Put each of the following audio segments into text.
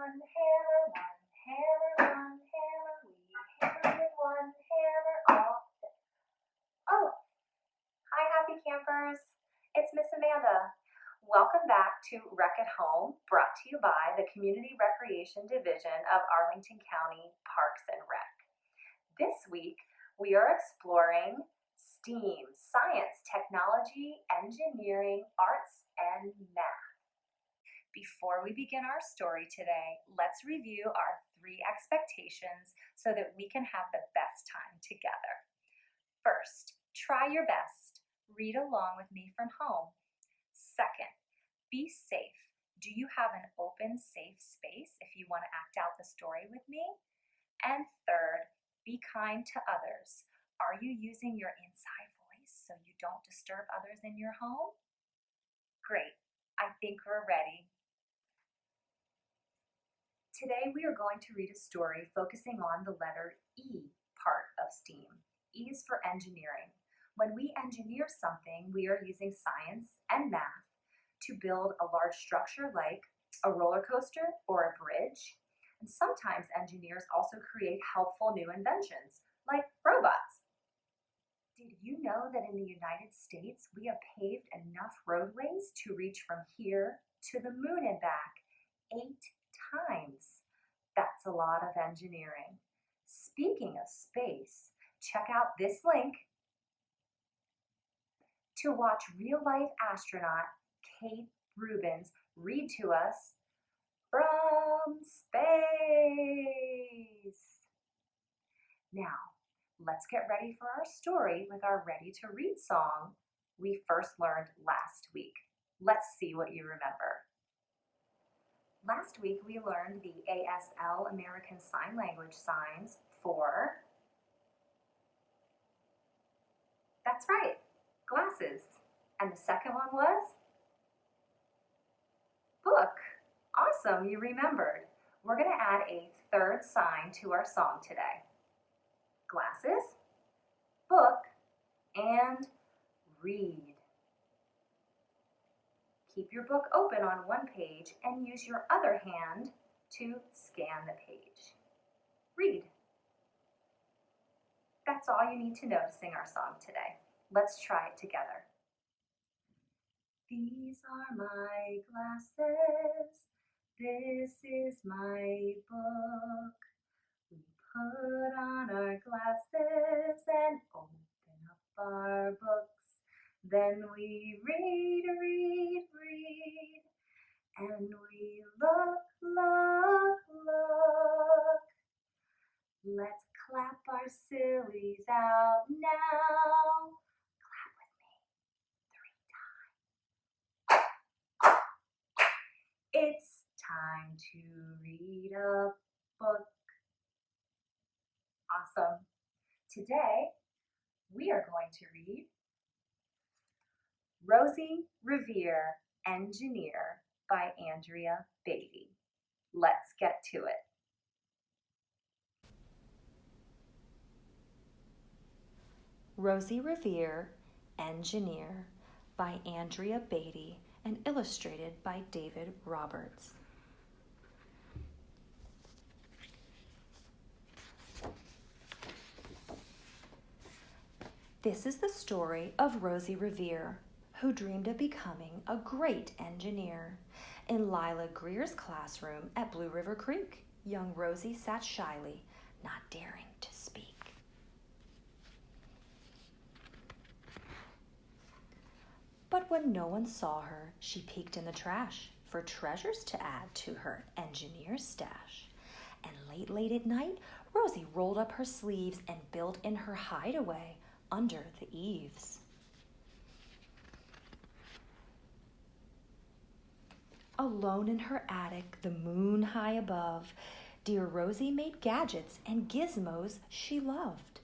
one hammer, we hammer with one hammer all day. Oh, hi happy campers, it's Miss Amanda. Welcome back to Rec at Home, brought to you by the Community Recreation Division of Arlington County Parks and Rec. This week, we are exploring STEAM, science, technology, engineering, arts, and math. Before we begin our story today, let's review our 3 expectations so that we can have the best time together. First, try your best. Read along with me from home. Second, be safe. Do you have an open, safe space if you want to act out the story with me? And third, be kind to others. Are you using your inside voice so you don't disturb others in your home? Great, I think we're ready. Today we are going to read a story focusing on the letter E part of STEAM. E is for engineering. When we engineer something, we are using science and math to build a large structure like a roller coaster or a bridge. And sometimes engineers also create helpful new inventions like robots. Did you know that in the United States we have paved enough roadways to reach from here to the moon and back 8 times? That's a lot of engineering. Speaking of space, check out this link to watch real-life astronaut Kate Rubins read to us from space. Now, let's get ready for our story with our Ready to Read song we first learned last week. Let's see what you remember. Last week, we learned the ASL, American Sign Language signs for, that's right, glasses. And the second one was book. Awesome, you remembered. We're going to add a third sign to our song today. Glasses, book, and read. Keep your book open on one page and use your other hand to scan the page. Read. That's all you need to know to sing our song today. Let's try it together. These are my glasses. This is my book. We put on our glasses and open up our books. Then we read, and we look. Let's clap our sillies out now. Clap with me 3 times. It's time to read a book. Awesome. Today, we are going to read Rosie Revere, Engineer by Andrea Beaty. Let's get to it. Rosie Revere, Engineer by Andrea Beaty and illustrated by David Roberts. This is the story of Rosie Revere, who dreamed of becoming a great engineer. In Lila Greer's classroom at Blue River Creek, young Rosie sat shyly, not daring to speak. But when no one saw her, she peeked in the trash for treasures to add to her engineer stash. And late at night, Rosie rolled up her sleeves and built in her hideaway under the eaves. Alone in her attic, the moon high above, dear Rosie made gadgets and gizmos she loved.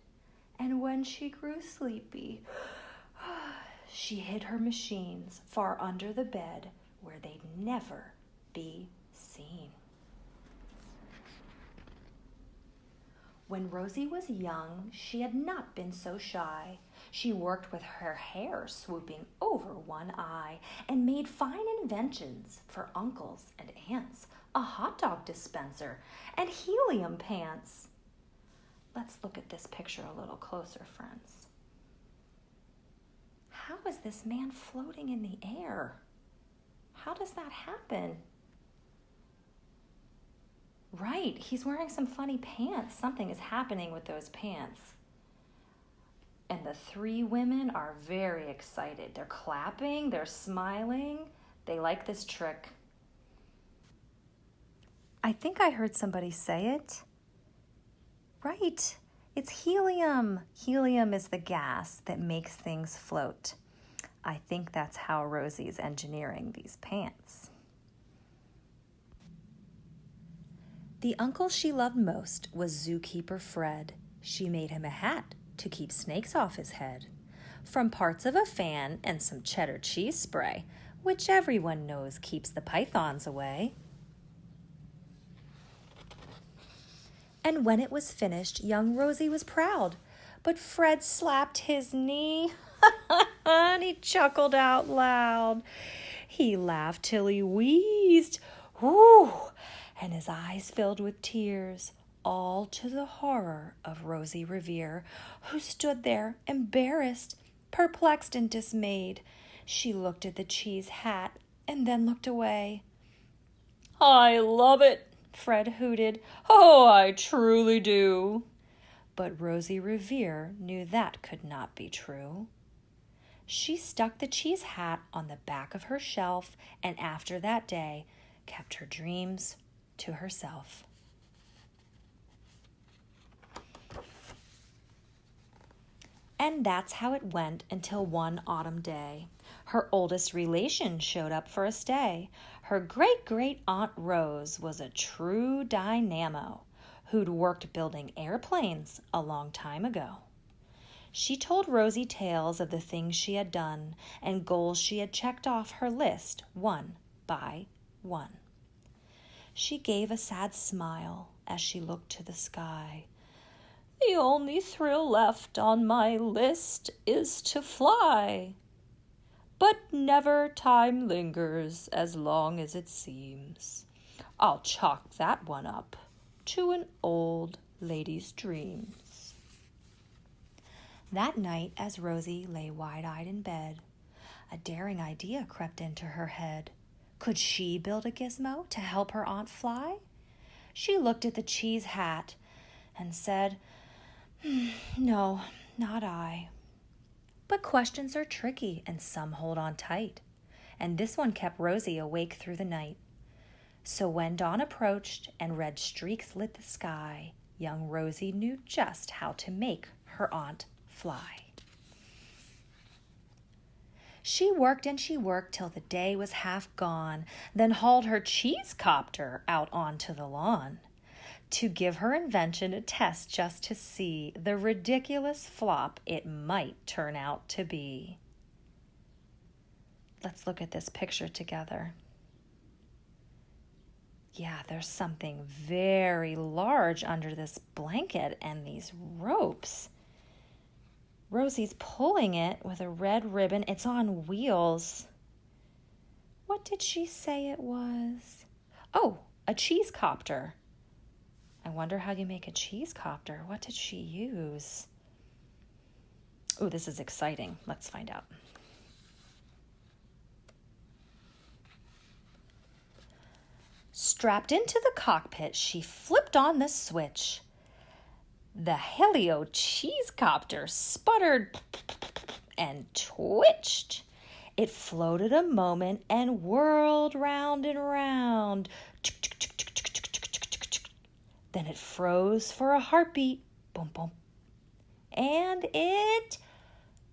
And when she grew sleepy, she hid her machines far under the bed where they'd never be seen. When Rosie was young, she had not been so shy. She worked with her hair swooping over one eye and made made fine inventions for uncles and aunts, a hot dog dispenser, and helium pants. Let's look at this picture a little closer, friends. How is this man floating in the air? How does that happen? Right, he's wearing some funny pants. Something is happening with those pants. And the three women are very excited. They're clapping, they're smiling. They like this trick. I think I heard somebody say it. Right, it's helium. Helium is the gas that makes things float. I think that's how Rosie's engineering these pants. The uncle she loved most was zookeeper Fred. She made him a hat to keep snakes off his head, from parts of a fan and some cheddar cheese spray, which everyone knows keeps the pythons away. And when it was finished, young Rosie was proud, but Fred slapped his knee, and he chuckled out loud. He laughed till he wheezed, whoo, and his eyes filled with tears, all to the horror of Rosie Revere, who stood there, embarrassed, perplexed, and dismayed. She looked at the cheese hat and then looked away. "I love it," Fred hooted. "Oh, I truly do." But Rosie Revere knew that could not be true. She stuck the cheese hat on the back of her shelf, and after that day kept her dreams to herself. And that's how it went until one autumn day. Her oldest relation showed up for a stay. Her great-great-aunt Rose was a true dynamo who'd worked building airplanes a long time ago. She told Rosie tales of the things she had done and goals she had checked off her list one by one. She gave a sad smile as she looked to the sky. "The only thrill left on my list is to fly. But never time lingers as long as it seems. I'll chalk that one up to an old lady's dreams." That night, as Rosie lay wide-eyed in bed, a daring idea crept into her head. Could she build a gizmo to help her aunt fly? She looked at the cheese hat and said, "No, not I." But questions are tricky and some hold on tight, and this one kept Rosie awake through the night. So when dawn approached and red streaks lit the sky, young Rosie knew just how to make her aunt fly. She worked and she worked till the day was half gone, then hauled her cheese copter out onto the lawn to give her invention a test just to see the ridiculous flop it might turn out to be. Let's look at this picture together. Yeah, there's something very large under this blanket and these ropes. Rosie's pulling it with a red ribbon. It's on wheels. What did she say it was? Oh, a cheese copter. I wonder how you make a cheese copter. What did she use? Oh, this is exciting. Let's find out. Strapped into the cockpit, she flipped on the switch. The Helio cheese copter sputtered and twitched. It floated a moment and whirled round and round. Then it froze for a heartbeat. Boom, boom. And it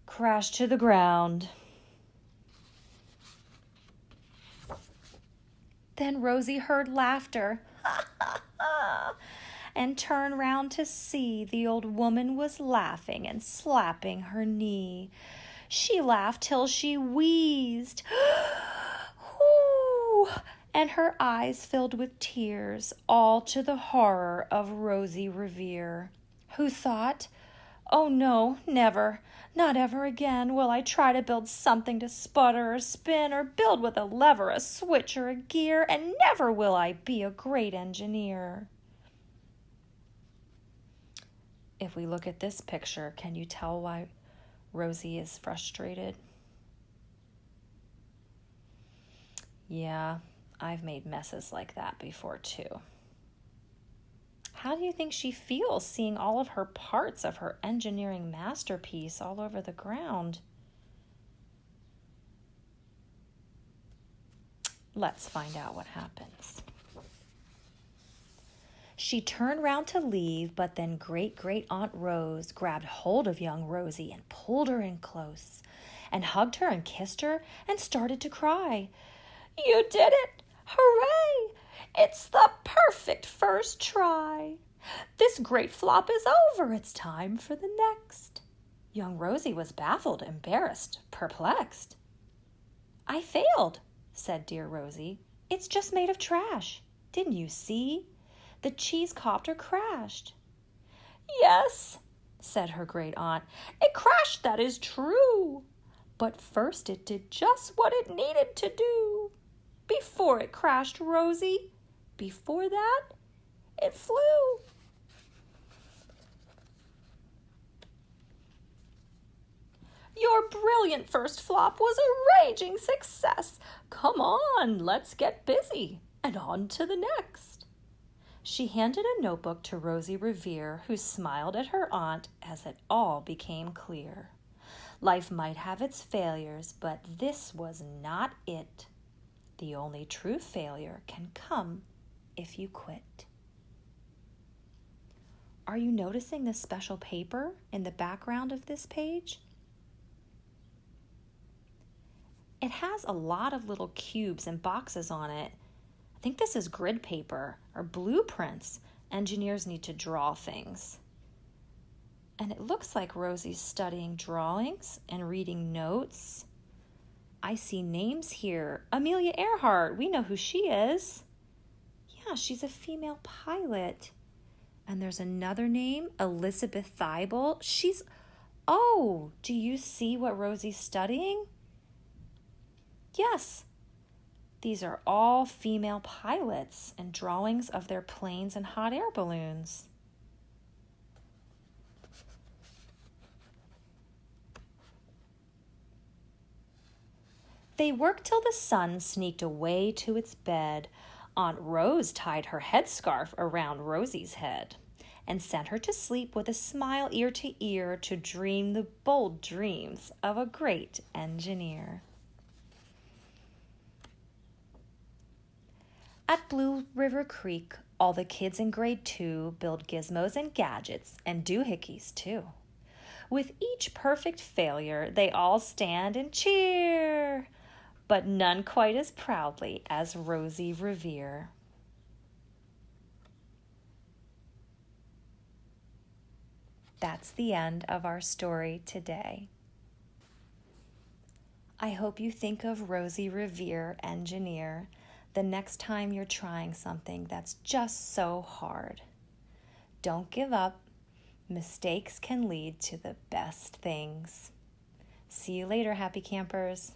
crashed to the ground. Then Rosie heard laughter and turned round to see the old woman was laughing and slapping her knee. She laughed till she wheezed, and her eyes filled with tears, all to the horror of Rosie Revere, who thought, Oh no, never, not ever again will I try to build something to sputter or spin or build with a lever, a switch, or a gear, and never will I be a great engineer. If we look at this picture, can you tell why Rosie is frustrated? Yeah, I've made messes like that before too. How do you think she feels seeing all of her parts of her engineering masterpiece all over the ground? Let's find out what happens. She turned round to leave, but then Great-Great-Aunt Rose grabbed hold of young Rosie and pulled her in close and hugged her and kissed her and started to cry. "You did it! Hooray! It's the perfect first try. This great flop is over. It's time for the next." Young Rosie was baffled, embarrassed, perplexed. "I failed," said dear Rosie. "It's just made of trash. Didn't you see? The cheese copter crashed." "Yes," said her great aunt, "it crashed, that is true. But first it did just what it needed to do. Before it crashed, Rosie, before that, it flew." "Your brilliant first flop was a raging success. Come on, let's get busy, and on to the next." She handed a notebook to Rosie Revere, who smiled at her aunt as it all became clear. Life might have its failures, but this was not it. The only true failure can come if you quit. Are you noticing the special paper in the background of this page? It has a lot of little cubes and boxes on it. I think this is grid paper or blueprints. Engineers need to draw things. And it looks like Rosie's studying drawings and reading notes. I see names here. Amelia Earhart, we know who she is. Yeah, she's a female pilot. And there's another name, Elizabeth Thibault. Oh, do you see what Rosie's studying? Yes, these are all female pilots and drawings of their planes and hot air balloons. They worked till the sun sneaked away to its bed. Aunt Rose tied her headscarf around Rosie's head and sent her to sleep with a smile ear to ear to dream the bold dreams of a great engineer. At Blue River Creek, all the kids in grade 2 build gizmos and gadgets and doohickeys too. With each perfect failure, they all stand and cheer, but none quite as proudly as Rosie Revere. That's the end of our story today. I hope you think of Rosie Revere, engineer, the next time you're trying something that's just so hard. Don't give up. Mistakes can lead to the best things. See you later, happy campers.